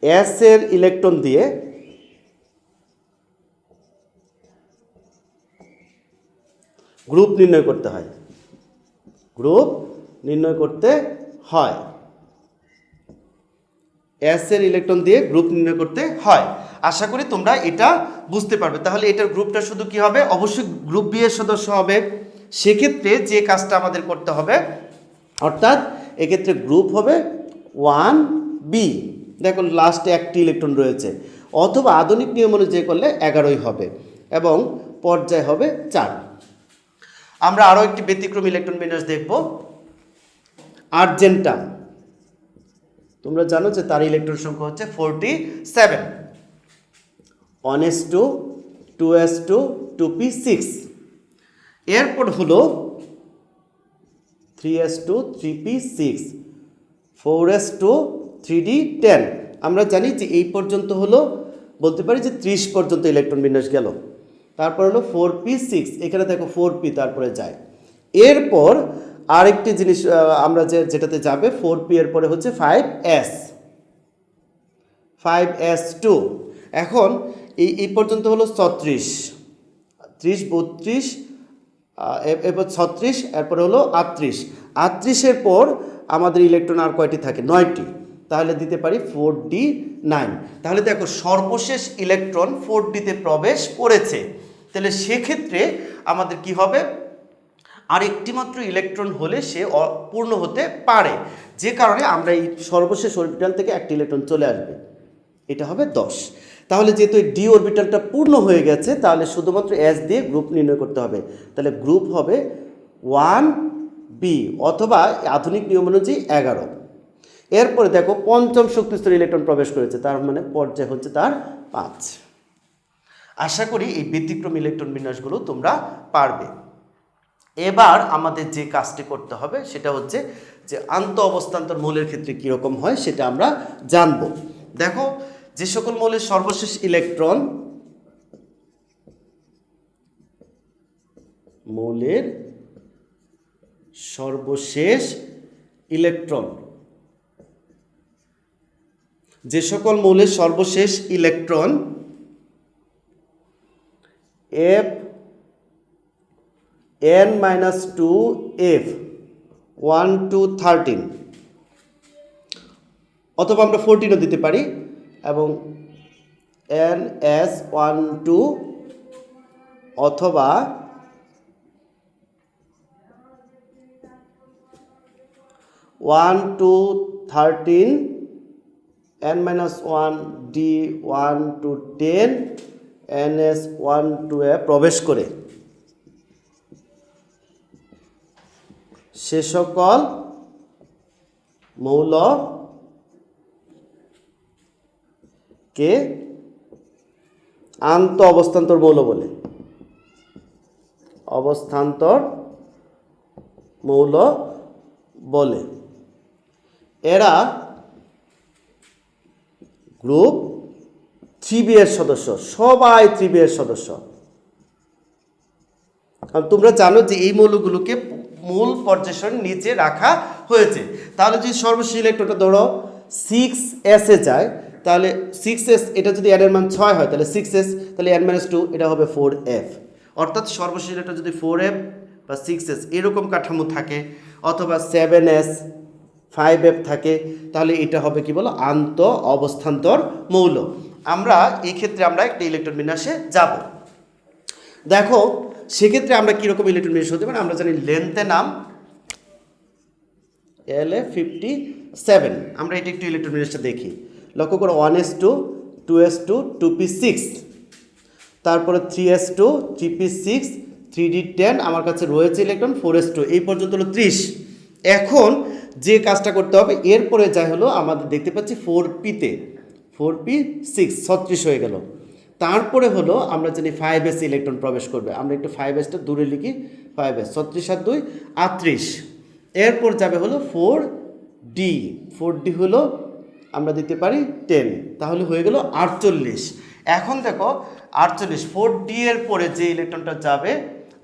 এস এর ইলেকট্রন দিয়ে গ্রুপ নির্ণয় করতে হয়, গ্রুপ নির্ণয় করতে হয়, এস এর ইলেকট্রন দিয়ে গ্রুপ নির্ণয় করতে হয়। আশা করি তোমরা এটা বুঝতে পারবে। তাহলে এটার গ্রুপটা শুধু কি হবে? অবশ্যই গ্রুপ বি এর সদস্য হবে। সেক্ষেত্রে যে কাজটা আমাদের করতে হবে, অর্থাৎ এক্ষেত্রে গ্রুপ হবে 1b, দেখো লাস্টে একটি ইলেকট্রন রয়েছে, অথবা আধুনিক নিয়ম অনুযায়ী করলে 11ই হবে, এবং পর্যায় হবে 4। আমরা আরও একটি ব্যতিক্রম ইলেকট্রন বিন্যাস দেখব, আর্জেন্টাম। তোমরা জানো যে তার ইলেকট্রন সংখ্যা হচ্ছে 47, 1s2 2s2 2p6, এরপর হলো 3s2 3p6 4s2 3d10। আমরা জানি যে এই পর্যন্ত হলো, বলতে পারি যে 30 পর্যন্ত ইলেকট্রন বিন্যাস গেল। তারপর হলো 4p6, এখানে দেখো 4p তারপরে যায়। এরপর আরেকটি জিনিস আমরা যেটাতে যাবে 4p এর পরে হচ্ছে 5s2। এখন এই পর্যন্ত হলো 36 30 32, এরপর 36, এরপরে হলো 38 পর আমাদের ইলেকট্রন আর কয়টি থাকে? 9টি। তাহলে দিতে পারি 4d9। তাহলে দেখো সর্বশেষ ইলেকট্রন 4d-তে প্রবেশ করেছে। তাহলে সেক্ষেত্রে আমাদের কি হবে? আর একটি মাত্র ইলেকট্রন হলে সে পূর্ণ হতে পারে, যে কারণে আমরা এই সর্বশেষ অরবিটাল থেকে একটি ইলেকট্রন চলে আসবে, এটা হবে 10। তাহলে যেহেতু ডি অরবিটালটা পূর্ণ হয়ে গেছে, তাহলে শুধুমাত্র এস দিয়ে গ্রুপ নির্ণয় করতে হবে। তাহলে গ্রুপ হবে 1b, অথবা আধুনিক নিয়ম অনুযায়ী 11। এরপরে দেখো পঞ্চম শক্তিস্তর ইলেকট্রন প্রবেশ করেছে, তার মানে পর্যায় হচ্ছে তার 5। আশা করি এই ব্যতিক্রম ইলেকট্রন বিন্যাসগুলো তোমরা পারবে। এবার আমাদের যে কাজটি করতে হবে সেটা হচ্ছে যে আন্ত অবস্থান্তর মৌলের ক্ষেত্রে কীরকম হয় সেটা আমরা জানব। দেখো যে সকল মৌলের সর্বশেষ ইলেকট্রন, মৌলের সর্বশেষ ইলেকট্রন, যে সকল মৌলের সর্বশেষ ইলেকট্রন Fn-2 F 1 2 13 অথবা আমরা 14ও দিতে পারি এবং NS12 অথবা one two 13 N-1 D1 to 10 NS12 এ প্রবেশ করে সে সকল মৌলকে আন্ত অবস্থান্তর মৌল বলে। অবস্থান্তর মৌল বলে। এরা গ্রুপ 3B এর সদস্য, সবাই 3B এর সদস্য। কারণ তোমরা জানো যে এই মৌলগুলোকে মূল পর্যায় সারণীর নিচে রাখা হয়েছে। তাহলে যদি সর্বশেষ ইলেকট্রনটা ধরো 6s এ যায়, তাহলে 6s এটা যদি n এর মান 6 হয় তাহলে 6s, তাহলে n-2 এটা হবে 4f। অর্থাৎ সর্বশেষ ইলেকট্রন যদি 4f বা 6s এরকম কাঠামো থাকে অথবা 7s 5f থাকে, তাহলে এটা হবে কি বলো, আন্ত অবস্থান্তর মৌল। আমরা এই ক্ষেত্রে আমরা একটা ইলেকট্রন বিন্যাসে যাব। দেখো সেক্ষেত্রে আমরা কীরকম ইলেকট্রন বিন্যাস হতে পারি। আমরা জানি লেন্থের নাম La57। আমরা এটা একটু ইলেকট্রন বিন্যাসটা দেখি। লক্ষ্য করো 1s2 2s2 2p6, তারপরে 3s2 3p6 3d10, আমার কাছে রয়েছে ইলেকট্রন 4s2, এই পর্যন্ত হলো 30। এখন যে কাজটা করতে হবে এরপরে যাই হলো আমাদের দেখতে পাচ্ছি 4p-তে 4p6 36 হয়ে গেল। তারপরে হলো আমরা জানি 5s ইলেকট্রন প্রবেশ করবে। আমরা একটু 5sটা দূরে লিখি, 5s 36 আর 2 38। এরপর যাবে হলো 4d, 4d হলো আমরা দিতে পারি 10, তাহলে হয়ে গেল 48। এখন দেখো 48 4d এর পরে যে ইলেকট্রনটা যাবে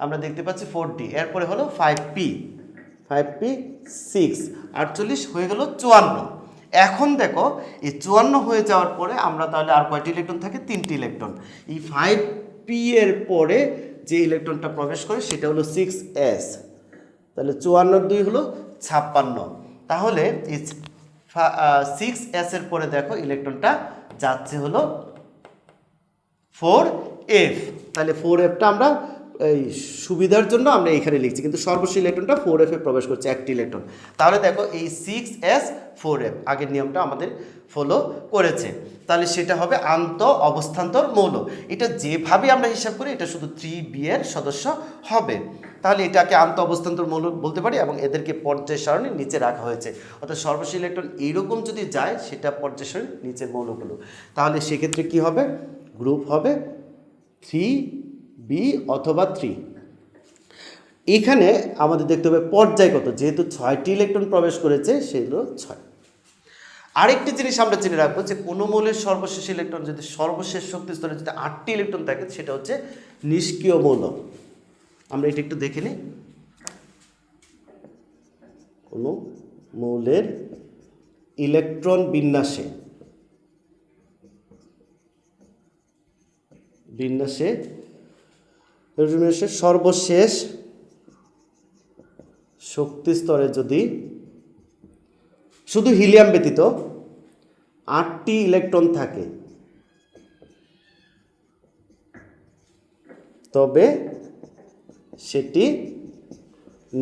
আমরা দেখতে পাচ্ছি 4d, এরপরে হলো 5p6 48 হয়ে গেল 54। এখন দেখো এই 54 হয়ে যাওয়ার পরে আমরা তাহলে আর কয়টি ইলেকট্রন থাকে, 3টি ইলেকট্রন। এই 5p এর পরে যে ইলেকট্রনটা প্রবেশ করে সেটা হলো 6s, তাহলে 54 2 হলো 56। তাহলে এই 6s এর পরে দেখো ইলেকট্রনটা যাচ্ছে হলো 4f। তাহলে 4fটা আমরা এই সুবিধার জন্য আমরা এখানে লিখছি, কিন্তু সর্বশেষ ইলেকট্রনটা 4f এ প্রবেশ করছে, একটি ইলেকট্রন। তাহলে দেখো এই 6s 4f আগের নিয়মটা আমাদের ফলো করেছে, তাহলে সেটা হবে আন্ত অবস্থান্তর মৌল। এটা যেভাবে আমরা হিসাব করি এটা শুধু 3b এর সদস্য হবে। তাহলে এটাকে আন্ত অবস্থান্তর মৌল বলতে পারি এবং এদেরকে পর্যায় সারণীর নিচে রাখা হয়েছে। অর্থাৎ সর্বশেষ ইলেকট্রন এইরকম যদি যায় সেটা পর্যায় সারণীর নিচের মৌলগুলো। তাহলে সেক্ষেত্রে কি হবে, গ্রুপ হবে 3b অথবা 3। এখানে আমাদের দেখতে হবে পর্যায় কত, যেহেতু 6টি ইলেকট্রন প্রবেশ করেছে সেগুলো 6। আরেকটি জিনিস আমরা জেনে রাখবো যে কোনো মৌলের সর্বশেষ ইলেকট্রন যদি সর্বশেষ শক্তি স্তরে যদি 8টি ইলেকট্রন থাকে সেটা হচ্ছে নিষ্ক্রিয় মৌল। আমরা এটা একটু দেখে নিই। কোনো মৌলের ইলেকট্রন বিন্যাসে সর্বশেষ শক্তি স্তরে যদি শুধু হিলিয়াম ব্যতীত 8টি ইলেকট্রন থাকে তবে সেটি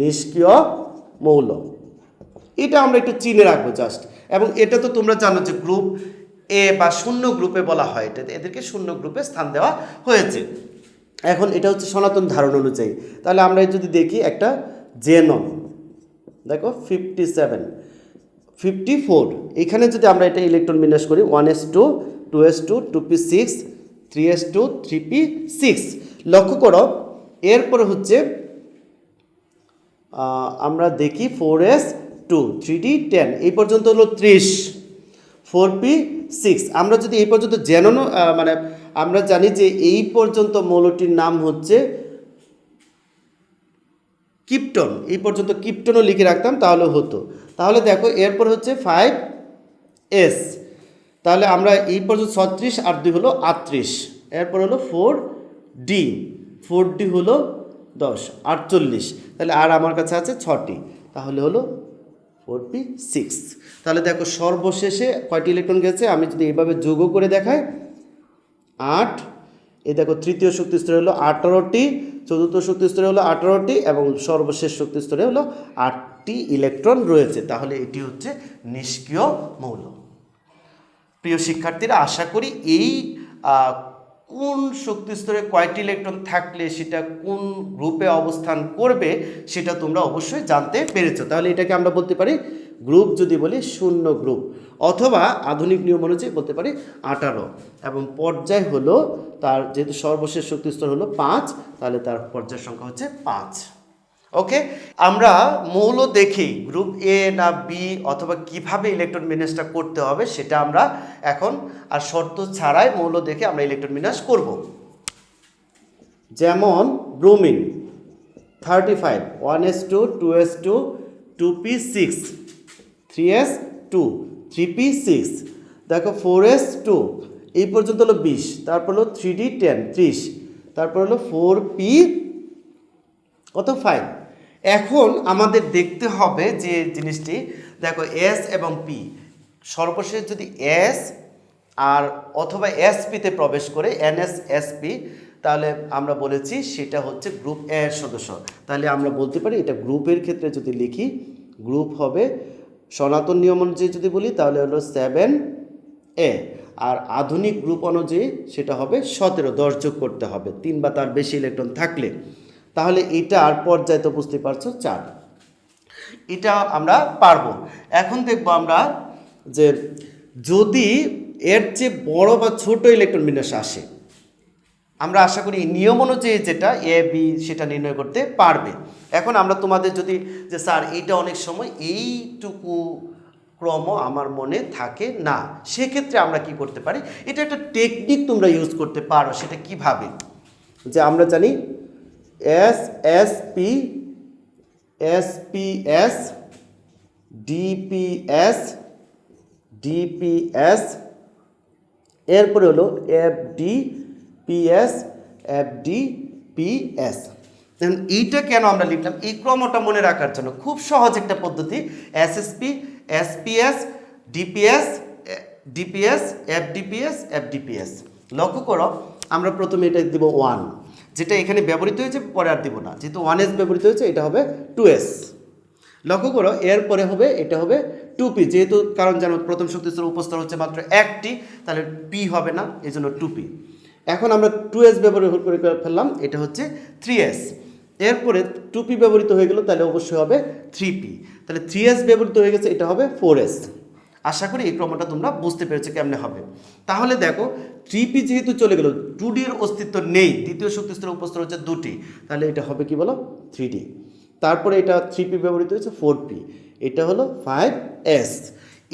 নিষ্ক্রিয় মৌল। এটা আমরা একটু চিনে রাখবো জাস্ট। এবং এটা তো তোমরা জানো যে গ্রুপ এ বা শূন্য গ্রুপে বলা হয়, এটা এদেরকে শূন্য গ্রুপে স্থান দেওয়া হয়েছে। এখন এটা হচ্ছে সনাতন ধারণা অনুযায়ী। তাহলে আমরা যদি দেখি একটা জেনন, দেখো 57 54, এখানে যদি আমরা এটা ইলেকট্রন বিন্যাস করি 1s2 2s2 2p6 3s2 3p6, লক্ষ্য করো এরপরে হচ্ছে আমরা দেখি 4s2 3d10, এই পর্যন্ত হলো 30, 4p6। আমরা যদি এই পর্যন্ত জেননো মানে আমরা জানি যে এই পর্যন্ত মৌলটির নাম হচ্ছে কিপ্টন, এই পর্যন্ত কিপ্টনও লিখে রাখতাম তাহলে হতো। তাহলে দেখো এরপর হচ্ছে 5s, তাহলে আমরা এই পর্যন্ত 36 আর 2 হলো 38, এরপর হলো 4d হলো 10 48, তাহলে আর আমার কাছে আছে 6টি, তাহলে হলো 4p6। তাহলে দেখো সর্বশেষে কয়টি ইলেকট্রন গেছে, আমি যদি এইভাবে যোগও করে দেখাই 8, এই দেখো তৃতীয় শক্তি স্তরে হলো 18টি, চতুর্থ শক্তি স্তরে হলো 18টি এবং সর্বশেষ শক্তি স্তরে হলো 8টি ইলেকট্রন রয়েছে। তাহলে এটি হচ্ছে নিষ্ক্রিয় মৌল। প্রিয় শিক্ষার্থীরা, আশা করি এই কোন শক্তি স্তরে কয়টি ইলেকট্রন থাকলে সেটা কোন গ্রুপে অবস্থান করবে সেটা তোমরা অবশ্যই জানতে পেরেছো। তাহলে এটাকে আমরা বলতে পারি গ্রুপ, যদি বলি 0 গ্রুপ, অথবা আধুনিক নিয়ম অনুযায়ী বলতে পারি 18, এবং পর্যায় হলো তার, যেহেতু সর্বশেষ শক্তি স্তর হলো 5, তাহলে তার পর্যায় সংখ্যা হচ্ছে 5। ওকে, আমরা মৌল দেখেই গ্রুপ এ না বি অথবা কিভাবে ইলেকট্রন বিন্যাসটা করতে হবে সেটা আমরা এখন আর শর্ত ছাড়াই মৌল দেখে আমরা ইলেকট্রন বিন্যাস করব। যেমন bromine 35, 1s2, 2s2, 2p6, 3s2, 3p6, দেখো 4s2, এই পর্যন্ত হলো 20, তারপর হলো 3d10, 30, তারপর হলো 4p কত 5। এখন আমাদের দেখতে হবে যে জিনিসটি, দেখো এস এবং পি, সর্বশেষ যদি এস আর অথবা এসপিতে প্রবেশ করে NS-SP, তাহলে আমরা বলেছি সেটা হচ্ছে গ্রুপ এ এর সদস্য। তাহলে আমরা বলতে পারি এটা গ্রুপের ক্ষেত্রে যদি লিখি, গ্রুপ হবে সনাতন নিয়ম অনুযায়ী যদি বলি তাহলে হলো 7A, আর আধুনিক গ্রুপ অনুযায়ী সেটা হবে 17, 10 যোগ করতে হবে 3 বা তার বেশি ইলেকট্রন থাকলে। তাহলে এটা আর পর্যায়ে তো বুঝতে পারছো 4, এটা আমরা পারবো। এখন দেখব আমরা যে যদি এর চেয়ে বড় বা ছোট ইলেকট্রন বিন্যাস আসে, আমরা আশা করি নিয়ম অনুযায়ী যেটা এ বি সেটা নির্ণয় করতে পারবে। এখন আমরা তোমাদের যদি যে স্যার এইটা অনেক সময় এইটুকু ক্রম আমার মনে থাকে না, সেক্ষেত্রে আমরা কি করতে পারি, এটা একটা টেকনিক তোমরা ইউজ করতে পারো। সেটা কিভাবে, যে আমরা জানি SSP, SPS, DPS, DPS, এরপরে হলো FDPS, FDPS। এইটা কেন আমরা লিখলাম, এই ক্রমটা মনে রাখার জন্য খুব সহজ একটা পদ্ধতি, SSP, SPS, DPS, DPS, FDPS, FDPS। লক্ষ্য করো, আমরা প্রথমে এটা দিব 1, যেটা এখানে ব্যবহৃত হয়েছে, পরে আর দিব না, যেহেতু 1s ব্যবহৃত হয়েছে, এটা হবে 2s। লক্ষ্য করো, এরপরে হবে এটা হবে 2p, যেহেতু কারণ জানো প্রথম শক্তি স্তর উপস্তর হচ্ছে মাত্র একটি, তাহলে p হবে না, এই জন্য 2p। এখন আমরা 2s ব্যবহার করে ফেললাম, এটা হচ্ছে 3s। এরপরে 2p ব্যবহৃত হয়ে গেল, তাহলে অবশ্যই হবে 3p, তাহলে 3s ব্যবহৃত হয়ে গেছে, এটা হবে 4s। আশা করি এই ক্রমটা তোমরা বুঝতে পেরেছো কেমনে হবে। তাহলে দেখো 3p যেহেতু চলে গেল, 2d এর অস্তিত্ব নেই, দ্বিতীয় শক্তি স্তর উপস্তর হচ্ছে 2টি, তাহলে এটা হবে কি বলো 3d। তারপরে এটা 3p ব্যবহৃত হয়েছে 4p, এটা হলো 5s।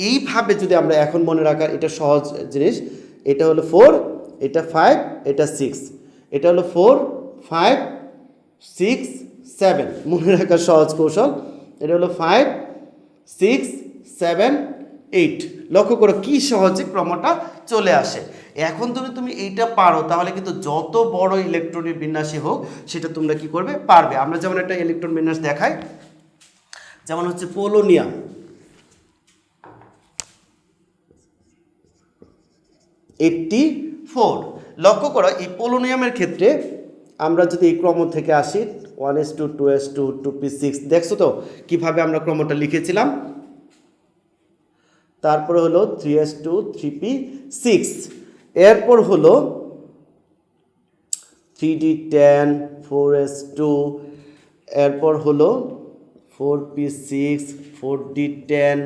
এইভাবে যদি আমরা এখন মনে রাখার, এটা সহজ জিনিস, এটা হলো 4, এটা 5, এটা 6, এটা হলো 4, 5, 6, 7, মনে রাখার সহজ কৌশল। এটা হলো 5, 6, 7, 8। লক্ষ্য করো কি সহজে ক্রমটা চলে আসে। এখন তুমি এইটা পারো, তাহলে কিন্তু যত বড় ইলেকট্রনের বিন্যাসই হোক সেটা তোমরা কি করবে, পারবে। আমরা যেমন একটা ইলেকট্রন বিন্যাস দেখাই, যেমন হচ্ছে পোলোনিয়াম 84। লক্ষ্য করো এই পোলোনিয়ামের ক্ষেত্রে আমরা যদি এই ক্রম থেকে আসি 1s2, 2s2, 2p6, দেখছো তো কিভাবে আমরা ক্রমটা লিখেছিলাম। তারপর হলো 3s2, 3p6, এরপর হলো 3d10, 4s2, এরপর হলো 4p6, 4d10,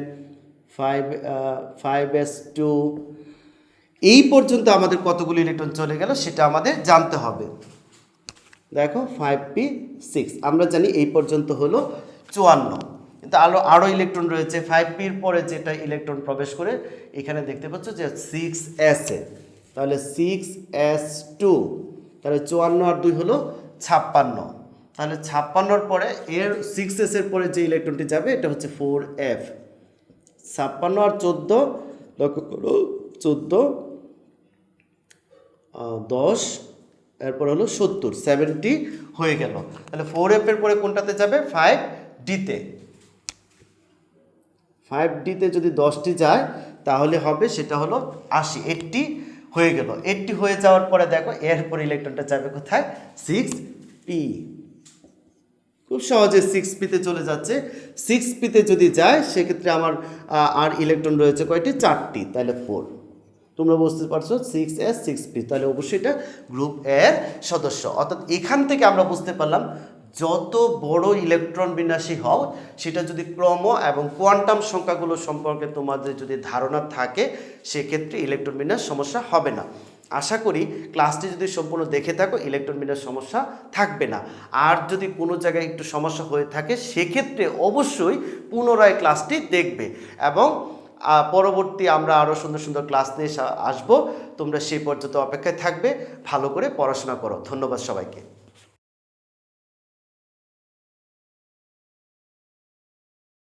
5s2। এই পর্যন্ত আমাদের কতগুলো ইলেকট্রন চলে গেল সেটা আমাদের জানতে হবে। দেখো 5p6, আমরা জানি এই পর্যন্ত হলো 54, কিন্তু আরও ইলেকট্রন রয়েছে। 5pর পরে যেটা ইলেকট্রন প্রবেশ করে এখানে দেখতে পাচ্ছ যে 6s এ, তাহলে 6s2, তাহলে 54 আর 2 হলো 56, তাহলে 56-র পরে এর 6s এর পরে যে ইলেকট্রনটি যাবে এটা হচ্ছে 4f। 56 আর 14, লক্ষ্য করো 14, 10, এরপর হলো 70, 70 হয়ে গেল। তাহলে 4f এর পরে কোনটাতে যাবে, 5d তে। 5D-তে যদি 10টি যায় তাহলে হবে সেটা হলো 80, 80 হয়ে গেল। 80 হয়ে যাওয়ার পরে দেখো এরপর ইলেকট্রনটা যাবে কোথায়, 6p। খুব সহজে 6p-তে চলে যাচ্ছে। 6p-তে যদি যায় সেক্ষেত্রে আমার আর ইলেকট্রন রয়েছে কয়টি, 4টি, তাহলে 4। তোমরা বুঝতে পারছো 6s 6p, তাহলে অবশ্যই এটা গ্রুপ এর সদস্য। অর্থাৎ এখান থেকে আমরা বুঝতে পারলাম যত বড় ইলেকট্রন বিন্যাসী হও সেটা যদি ক্রম এবং কোয়ান্টাম সংখ্যাগুলো সম্পর্কে তোমাদের যদি ধারণা থাকে সেক্ষেত্রে ইলেকট্রন বিন্যাস সমস্যা হবে না। আশা করি ক্লাসটি যদি সম্পূর্ণ দেখে থাকো ইলেকট্রন বিন্যাস সমস্যা থাকবে না। আর যদি কোনো জায়গায় একটু সমস্যা হয়ে থাকে সেক্ষেত্রে অবশ্যই পুনরায় ক্লাসটি দেখবে এবং পরবর্তী আমরা আরও সুন্দর সুন্দর ক্লাস নিয়ে আসবো। তোমরা সেই পর্যন্ত অপেক্ষায় থাকবে। ভালো করে পড়াশোনা করো। ধন্যবাদ সবাইকে।